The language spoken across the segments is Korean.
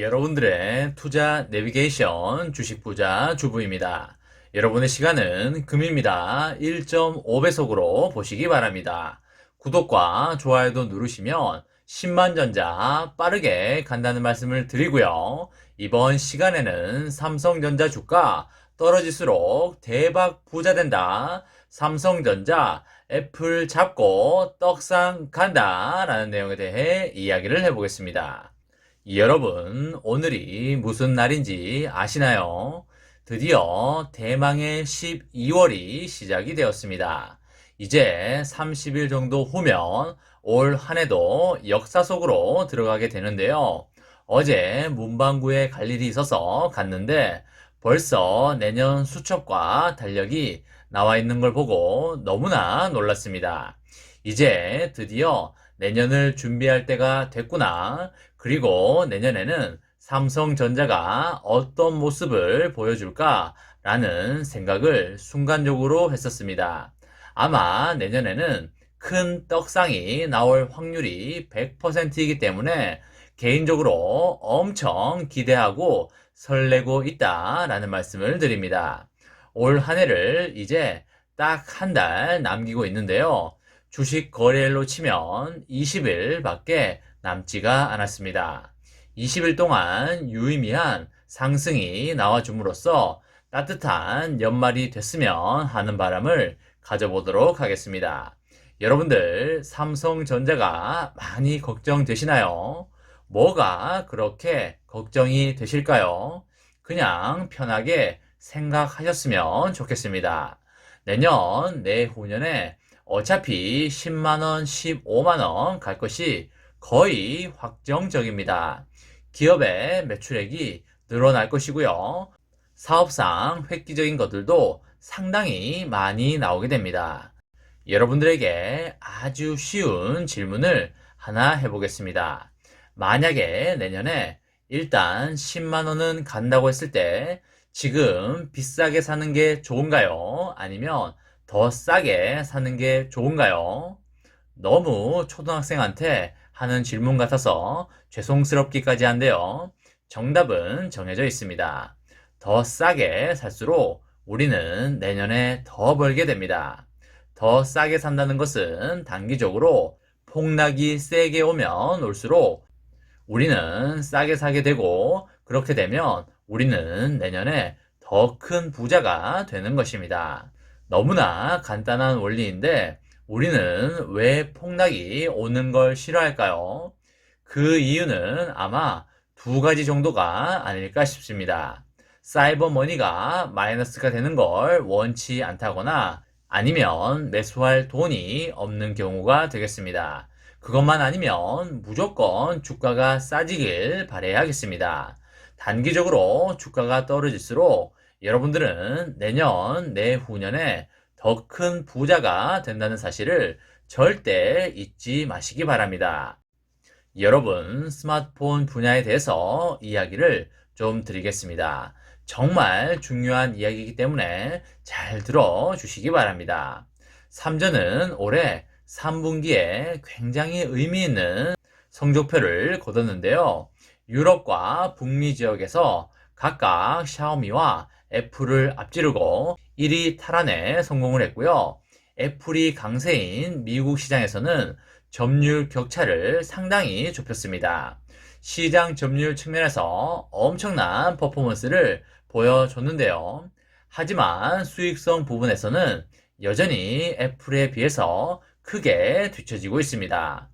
여러분들의 투자 내비게이션 주식 부자 주부입니다. 여러분의 시간은 금입니다. 1.5배속으로 보시기 바랍니다. 구독과 좋아요도 누르시면 10만 전자 빠르게 간다는 말씀을 드리고요. 이번 시간에는 삼성전자 주가 떨어질수록 대박 부자 된다. 삼성전자 애플 잡고 떡상 간다 라는 내용에 대해 이야기를 해보겠습니다. 여러분, 오늘이 무슨 날인지 아시나요? 드디어 대망의 12월이 시작이 되었습니다. 이제 30일 정도 후면 올 한 해도 역사 속으로 들어가게 되는데요. 어제 문방구에 갈 일이 있어서 갔는데 벌써 내년 수첩과 달력이 나와 있는 걸 보고 너무나 놀랐습니다. 이제 드디어 내년을 준비할 때가 됐구나. 그리고 내년에는 삼성전자가 어떤 모습을 보여줄까라는 생각을 순간적으로 했었습니다. 아마 내년에는 큰 떡상이 나올 확률이 100%이기 때문에 개인적으로 엄청 기대하고 설레고 있다라는 말씀을 드립니다. 올 한 해를 이제 딱 한 달 남기고 있는데요. 주식 거래일로 치면 20일밖에 남지가 않았습니다. 20일 동안 유의미한 상승이 나와줌으로써 따뜻한 연말이 됐으면 하는 바람을 가져보도록 하겠습니다. 여러분들 삼성전자가 많이 걱정되시나요? 뭐가 그렇게 걱정이 되실까요? 그냥 편하게 생각하셨으면 좋겠습니다. 내년, 내후년에 어차피 10만원, 15만원 갈 것이 거의 확정적입니다. 기업의 매출액이 늘어날 것이고요. 사업상 획기적인 것들도 상당히 많이 나오게 됩니다. 여러분들에게 아주 쉬운 질문을 하나 해보겠습니다. 만약에 내년에 일단 10만원은 간다고 했을 때 지금 비싸게 사는 게 좋은가요? 아니면 더 싸게 사는 게 좋은가요? 너무 초등학생한테 하는 질문 같아서 죄송스럽기까지 한데요. 정답은 정해져 있습니다. 더 싸게 살수록 우리는 내년에 더 벌게 됩니다. 더 싸게 산다는 것은 단기적으로 폭락이 세게 오면 올수록 우리는 싸게 사게 되고 그렇게 되면 우리는 내년에 더 큰 부자가 되는 것입니다. 너무나 간단한 원리인데 우리는 왜 폭락이 오는 걸 싫어할까요? 그 이유는 아마 두 가지 정도가 아닐까 싶습니다. 사이버 머니가 마이너스가 되는 걸 원치 않다거나 아니면 매수할 돈이 없는 경우가 되겠습니다. 그것만 아니면 무조건 주가가 싸지길 바라야겠습니다. 단기적으로 주가가 떨어질수록 여러분들은 내년, 내후년에 더 큰 부자가 된다는 사실을 절대 잊지 마시기 바랍니다. 여러분, 스마트폰 분야에 대해서 이야기를 좀 드리겠습니다. 정말 중요한 이야기이기 때문에 잘 들어주시기 바랍니다. 삼전은 올해 3분기에 굉장히 의미 있는 성적표를 거뒀는데요. 유럽과 북미 지역에서 각각 샤오미와 애플을 앞지르고 1위 탈환에 성공을 했고요. 애플이 강세인 미국 시장에서는 점유율 격차를 상당히 좁혔습니다. 시장 점유율 측면에서 엄청난 퍼포먼스를 보여줬는데요. 하지만 수익성 부분에서는 여전히 애플에 비해서 크게 뒤처지고 있습니다.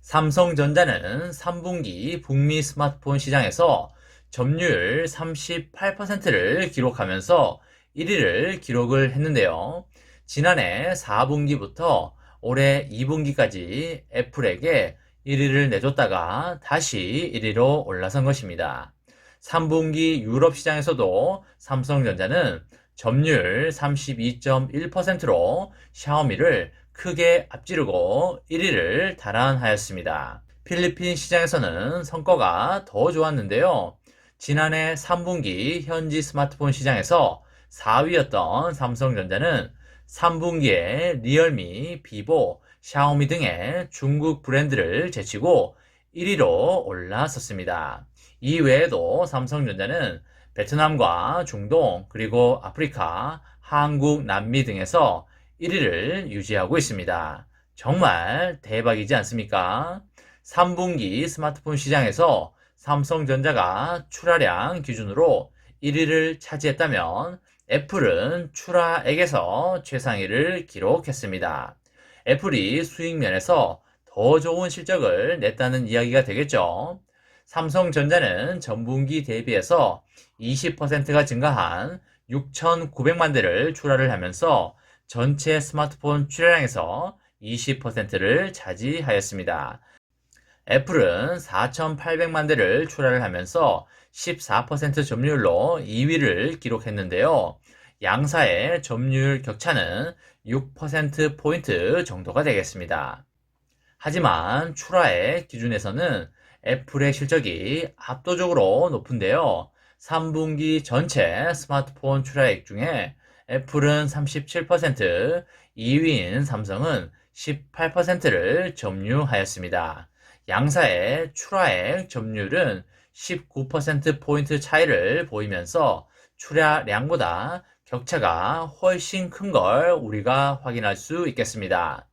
삼성전자는 3분기 북미 스마트폰 시장에서 점유율 38%를 기록하면서 1위를 기록을 했는데요. 지난해 4분기부터 올해 2분기까지 애플에게 1위를 내줬다가 다시 1위로 올라선 것입니다. 3분기 유럽 시장에서도 삼성전자는 점유율 32.1%로 샤오미를 크게 앞지르고 1위를 달아나였습니다. 필리핀 시장에서는 성과가 더 좋았는데요. 지난해 3분기 현지 스마트폰 시장에서 4위였던 삼성전자는 3분기에 리얼미, 비보, 샤오미 등의 중국 브랜드를 제치고 1위로 올라섰습니다. 이 외에도 삼성전자는 베트남과 중동, 그리고 아프리카, 한국, 남미 등에서 1위를 유지하고 있습니다. 정말 대박이지 않습니까? 3분기 스마트폰 시장에서 삼성전자가 출하량 기준으로 1위를 차지했다면 애플은 출하액에서 최상위를 기록했습니다. 애플이 수익 면에서 더 좋은 실적을 냈다는 이야기가 되겠죠. 삼성전자는 전분기 대비해서 20%가 증가한 6,900만 대를 출하를 하면서 전체 스마트폰 출하량에서 20%를 차지하였습니다. 애플은 4,800만 대를 출하를 하면서 14% 점유율로 2위를 기록했는데요. 양사의 점유율 격차는 6%포인트 정도가 되겠습니다. 하지만 출하의 기준에서는 애플의 실적이 압도적으로 높은데요. 3분기 전체 스마트폰 출하액 중에 애플은 37%, 2위인 삼성은 18%를 점유하였습니다. 양사의 출하액 점유율은 19%포인트 차이를 보이면서 출하량보다 격차가 훨씬 큰 걸 우리가 확인할 수 있겠습니다.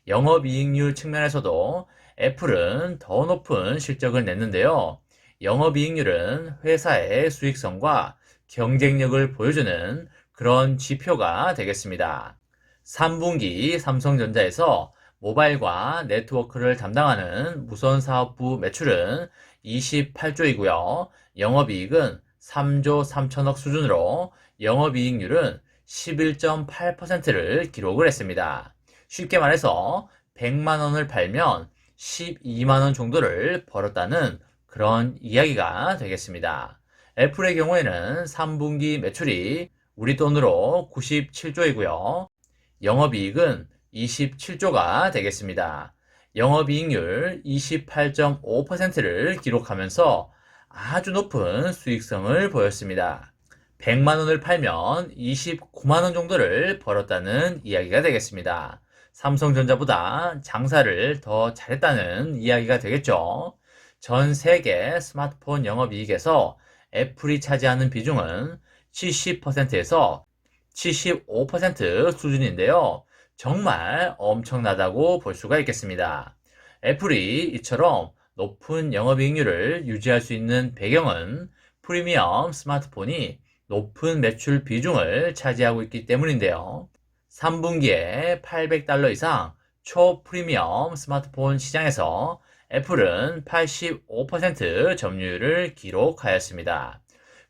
영업이익률 측면에서도 애플은 더 높은 실적을 냈는데요. 영업이익률은 회사의 수익성과 경쟁력을 보여주는 그런 지표가 되겠습니다. 3분기 삼성전자에서 모바일과 네트워크를 담당하는 무선사업부 매출은 28조이고요. 영업이익은 3조 3천억 수준으로 영업이익률은 11.8%를 기록을 했습니다. 쉽게 말해서 100만 원을 팔면 12만 원 정도를 벌었다는 그런 이야기가 되겠습니다. 애플의 경우에는 3분기 매출이 우리 돈으로 97조이고요. 영업이익은 27조가 되겠습니다. 영업이익률 28.5%를 기록하면서 아주 높은 수익성을 보였습니다. 100만 원을 팔면 29만 원 정도를 벌었다는 이야기가 되겠습니다. 삼성전자보다 장사를 더 잘했다는 이야기가 되겠죠. 전 세계 스마트폰 영업이익에서 애플이 차지하는 비중은 70%에서 75% 수준인데요. 정말 엄청나다고 볼 수가 있겠습니다. 애플이 이처럼 높은 영업이익률을 유지할 수 있는 배경은 프리미엄 스마트폰이 높은 매출 비중을 차지하고 있기 때문인데요. 3분기에 $800 이상 초프리미엄 스마트폰 시장에서 애플은 85% 점유율을 기록하였습니다.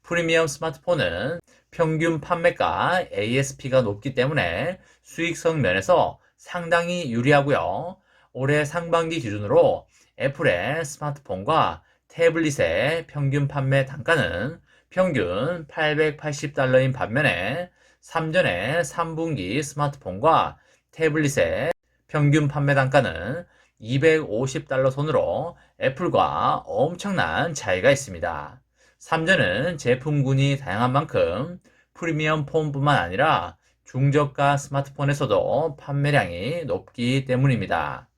프리미엄 스마트폰은 평균 판매가 ASP가 높기 때문에 수익성 면에서 상당히 유리하고요. 올해 상반기 기준으로 애플의 스마트폰과 태블릿의 평균 판매 단가는 평균 $880인 반면에 3전의 3분기 스마트폰과 태블릿의 평균 판매 단가는 $250 선으로 애플과 엄청난 차이가 있습니다. 3전은 제품군이 다양한 만큼 프리미엄 폰뿐만 아니라 중저가 스마트폰에서도 판매량이 높기 때문입니다.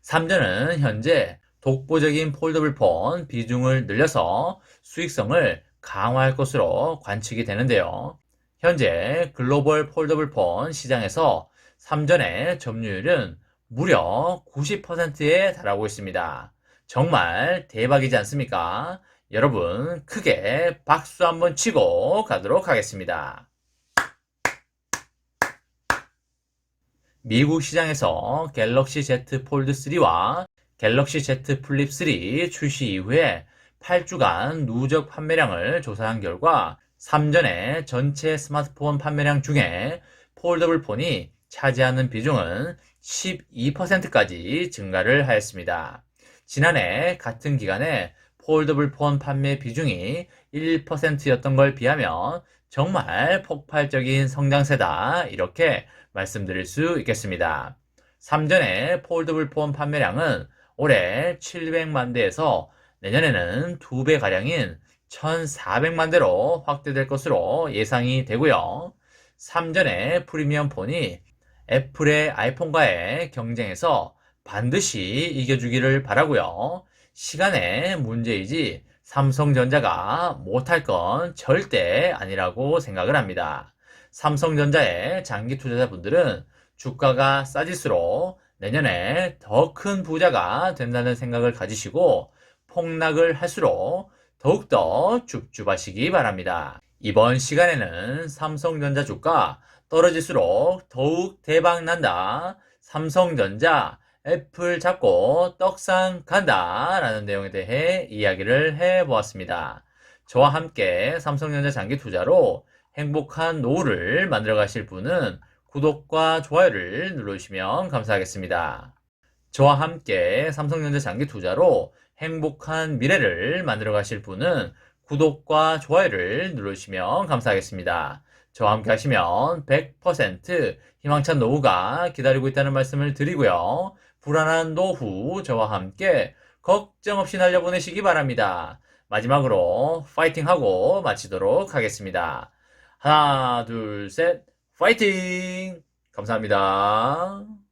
3전은 현재 독보적인 폴더블 폰 비중을 늘려서 수익성을 강화할 것으로 관측이 되는데요. 현재 글로벌 폴더블 폰 시장에서 3전의 점유율은 무려 90%에 달하고 있습니다. 정말 대박이지 않습니까? 여러분 크게 박수 한번 치고 가도록 하겠습니다. 미국 시장에서 갤럭시 Z 폴드 3와 갤럭시 Z 플립 3 출시 이후에 8주간 누적 판매량을 조사한 결과 3전의 전체 스마트폰 판매량 중에 폴더블 폰이 차지하는 비중은 12%까지 증가를 하였습니다. 지난해 같은 기간에 폴더블 폰 판매 비중이 1%였던 걸 비하면 정말 폭발적인 성장세다 이렇게 말씀드릴 수 있겠습니다. 3전의 폴더블 폰 판매량은 올해 700만 대에서 내년에는 2배가량인 1400만 대로 확대될 것으로 예상이 되고요. 3전의 프리미엄 폰이 애플의 아이폰과의 경쟁에서 반드시 이겨주기를 바라고요. 시간의 문제이지 삼성전자가 못할 건 절대 아니라고 생각을 합니다. 삼성전자의 장기 투자자분들은 주가가 싸질수록 내년에 더 큰 부자가 된다는 생각을 가지시고 폭락을 할수록 더욱더 줍줍하시기 바랍니다. 이번 시간에는 삼성전자 주가 떨어질수록 더욱 대박 난다. 삼성전자 애플 잡고 떡상 간다 라는 내용에 대해 이야기를 해보았습니다. 저와 함께 삼성전자 장기 투자로 행복한 노후를 만들어 가실 분은 구독과 좋아요를 눌러주시면 감사하겠습니다. 저와 함께 삼성전자 장기 투자로 행복한 미래를 만들어 가실 분은 구독과 좋아요를 눌러주시면 감사하겠습니다. 저와 함께 하시면 100% 희망찬 노후가 기다리고 있다는 말씀을 드리고요. 불안한 노후 저와 함께 걱정 없이 날려보내시기 바랍니다. 마지막으로 파이팅하고 마치도록 하겠습니다. 하나, 둘, 셋, 파이팅! 감사합니다.